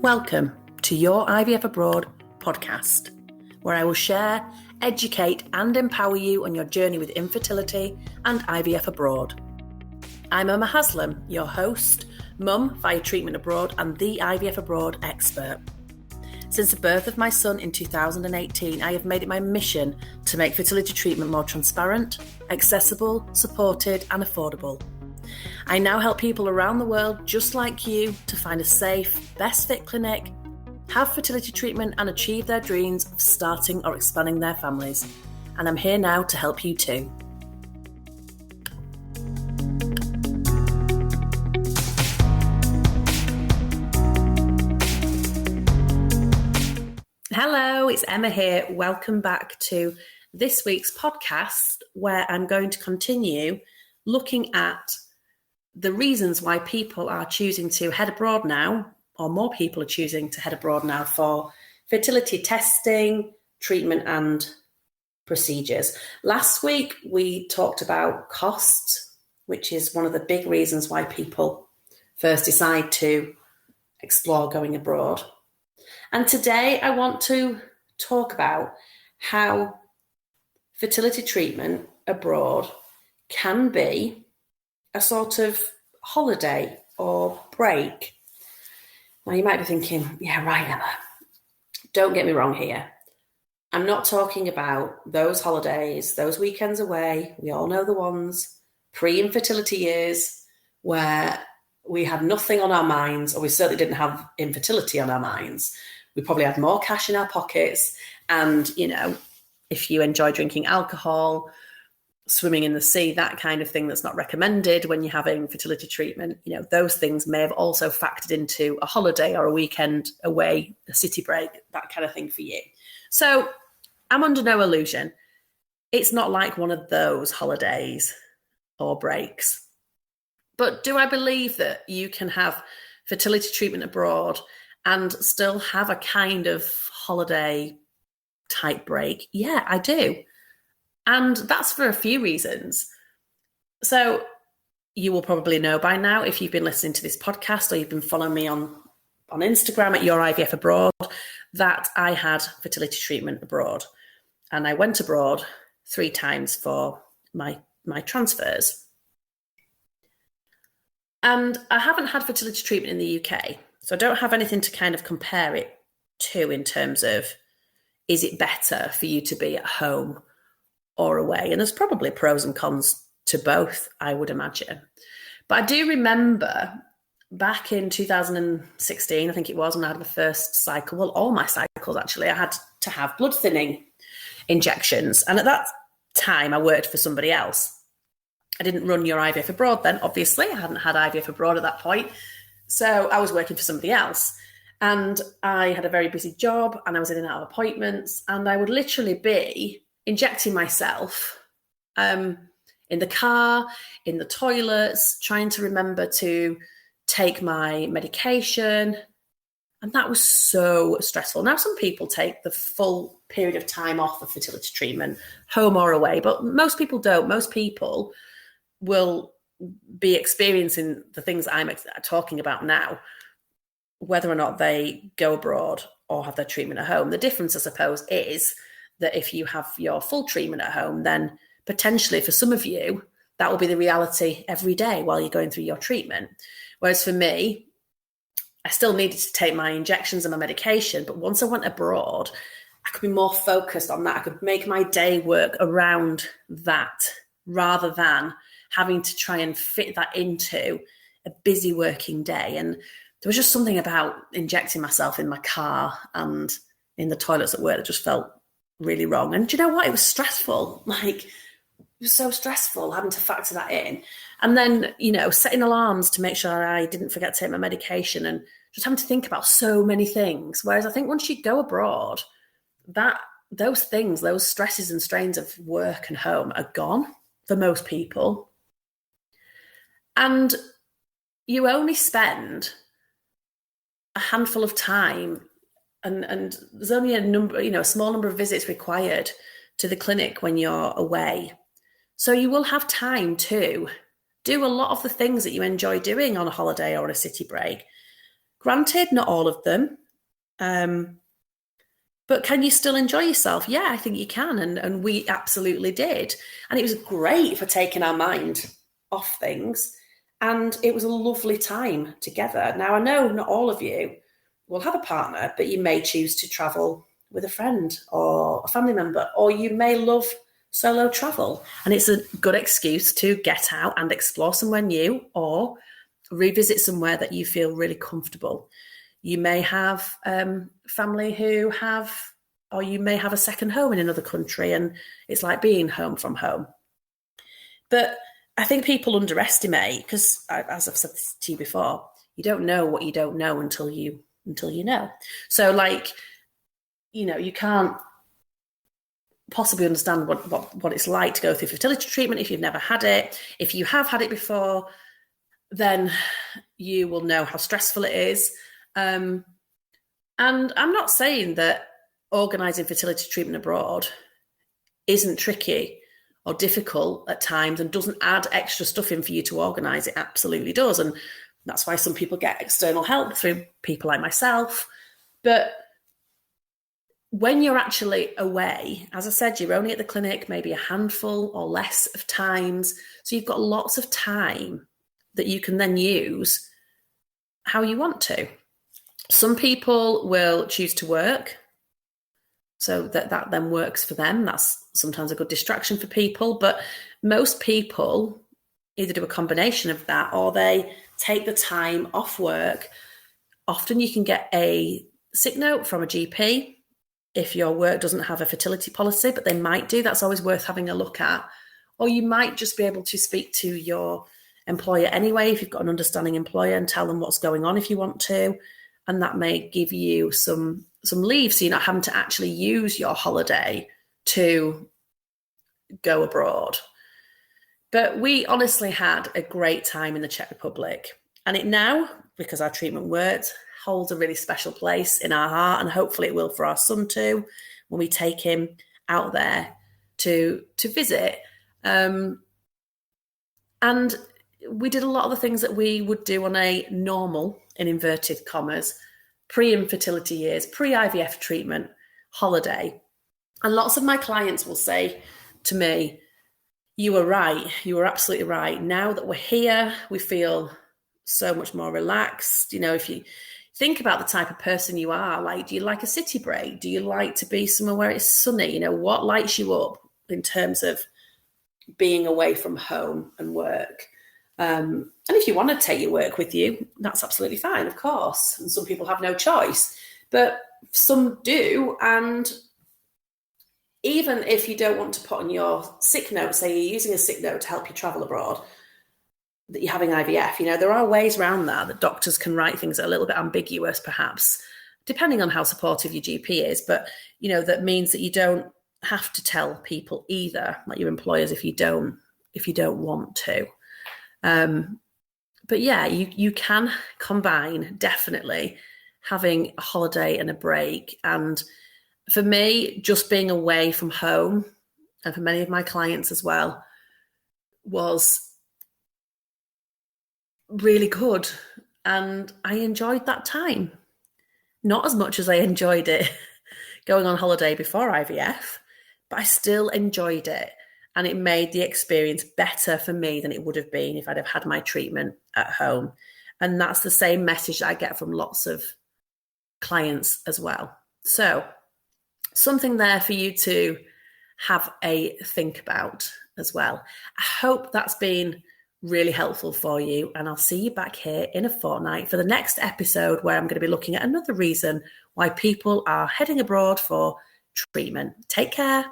Welcome to Your IVF Abroad podcast, where I will share, educate and empower you on your journey with infertility and IVF abroad. I'm Emma Haslam, your host, mum via treatment abroad and the IVF abroad expert. Since the birth of my son in 2018, I have made it my mission to make fertility treatment more transparent, accessible, supported and affordable. I now help people around the world just like you to find a safe, best fit clinic, have fertility treatment and achieve their dreams of starting or expanding their families. And I'm here now to help you too. Hello, it's Emma here. Welcome back to this week's podcast, where I'm going to continue looking at the reasons why people are choosing to head abroad now, or more people are choosing to head abroad now for fertility testing, treatment and procedures. Last week, we talked about costs, which is one of the big reasons why people first decide to explore going abroad. And today I want to talk about how fertility treatment abroad can be a sort of holiday or break. Now you might be thinking, yeah, right, Emma. Don't get me wrong here. I'm not talking about those holidays, those weekends away. We all know the ones, pre-infertility years, where we had nothing on our minds, or we certainly didn't have infertility on our minds. We probably had more cash in our pockets. And, you know, if you enjoy drinking alcohol, swimming in the sea, that kind of thing that's not recommended when you're having fertility treatment, you know, those things may have also factored into a holiday or a weekend away, a city break, that kind of thing for you. So I'm under no illusion. It's not like one of those holidays or breaks. But do I believe that you can have fertility treatment abroad and still have a kind of holiday type break? Yeah, I do. And that's for a few reasons. So you will probably know by now, if you've been listening to this podcast or you've been following me on Instagram at Your IVF Abroad, that I had fertility treatment abroad. And I went abroad 3 times for my transfers. And I haven't had fertility treatment in the UK. So I don't have anything to kind of compare it to in terms of, is it better for you to be at home or away? And there's probably pros and cons to both, I would imagine. But I do remember back in 2016, I think it was, when I had my first cycle, well, all my cycles actually, I had to have blood thinning injections. And at that time, I worked for somebody else. I didn't run Your IVF Abroad then, obviously. I hadn't had IVF Abroad at that point. So I was working for somebody else. And I had a very busy job and I was in and out of appointments. And I would literally be injecting myself in the car, in the toilets, trying to remember to take my medication. And that was so stressful. Now, some people take the full period of time off of fertility treatment, home or away, but most people don't. Most people will be experiencing the things I'm talking about now, whether or not they go abroad or have their treatment at home. The difference, I suppose, is that if you have your full treatment at home, then potentially for some of you, that will be the reality every day while you're going through your treatment. Whereas for me, I still needed to take my injections and my medication, but once I went abroad, I could be more focused on that. I could make my day work around that rather than having to try and fit that into a busy working day. And there was just something about injecting myself in my car and in the toilets at work that just felt really wrong. And do you know what? It was stressful. Like, it was so stressful having to factor that in. And then, you know, setting alarms to make sure I didn't forget to take my medication and just having to think about so many things. Whereas I think once you go abroad, those things, those stresses and strains of work and home are gone for most people. And you only spend a handful of time and there's only a small number of visits required to the clinic when you're away. So you will have time to do a lot of the things that you enjoy doing on a holiday or on a city break. Granted, not all of them. But can you still enjoy yourself? Yeah, I think you can. And we absolutely did. And it was great for taking our mind off things. And it was a lovely time together. Now, I know not all of you will have a partner, but you may choose to travel with a friend or a family member, or you may love solo travel. And it's a good excuse to get out and explore somewhere new or revisit somewhere that you feel really comfortable. You may have family who have, or you may have a second home in another country, and it's like being home from home. But I think people underestimate, because as I've said to you before, you don't know what you don't know until you know. So you can't possibly understand what it's like to go through fertility treatment if you've never had it. If you have had it before, then you will know how stressful it is. And I'm not saying that organising fertility treatment abroad isn't tricky or difficult at times and doesn't add extra stuff in for you to organise. It absolutely does. And that's why some people get external help through people like myself. But when you're actually away, as I said, you're only at the clinic maybe a handful or less of times. So you've got lots of time that you can then use how you want to. Some people will choose to work, so that then works for them. That's sometimes a good distraction for people, but most people either do a combination of that or they take the time off work. Often you can get a sick note from a GP if your work doesn't have a fertility policy, but they might do. That's always worth having a look at. Or you might just be able to speak to your employer anyway, if you've got an understanding employer, and tell them what's going on if you want to. And that may give you some leave, so you're not having to actually use your holiday to go abroad. But we honestly had a great time in the Czech Republic. And it now, because our treatment worked, holds a really special place in our heart, and hopefully it will for our son too, when we take him out there to visit. And we did a lot of the things that we would do on a normal, in inverted commas, pre-infertility years, pre-IVF treatment holiday. And lots of my clients will say to me, you were right. You were absolutely right. Now that we're here, we feel so much more relaxed. If you think about the type of person you are, like, do you like a city break? Do you like to be somewhere where it's sunny? What lights you up in terms of being away from home and work? And if you want to take your work with you, that's absolutely fine, of course. And some people have no choice, but some do. And even if you don't want to put on your sick note, say you're using a sick note to help you travel abroad, that you're having IVF, there are ways around that doctors can write things that are a little bit ambiguous, perhaps, depending on how supportive your GP is. But, that means that you don't have to tell people either, like your employers, if you don't want to. But yeah, you can combine definitely having a holiday and a break. And for me, just being away from home, and for many of my clients as well, was really good. And I enjoyed that time. Not as much as I enjoyed it going on holiday before IVF, but I still enjoyed it. And it made the experience better for me than it would have been if I'd have had my treatment at home. And that's the same message that I get from lots of clients as well. So something there for you to have a think about as well. I hope that's been really helpful for you. And I'll see you back here in a fortnight for the next episode, where I'm going to be looking at another reason why people are heading abroad for treatment. Take care.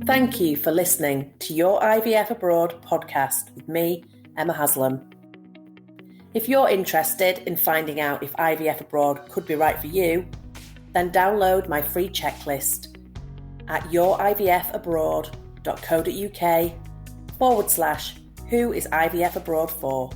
Thank you for listening to your IVF Abroad podcast with me, Emma Haslam. If you're interested in finding out if IVF Abroad could be right for you, then download my free checklist at yourivfabroad.co.uk/who is IVF Abroad for.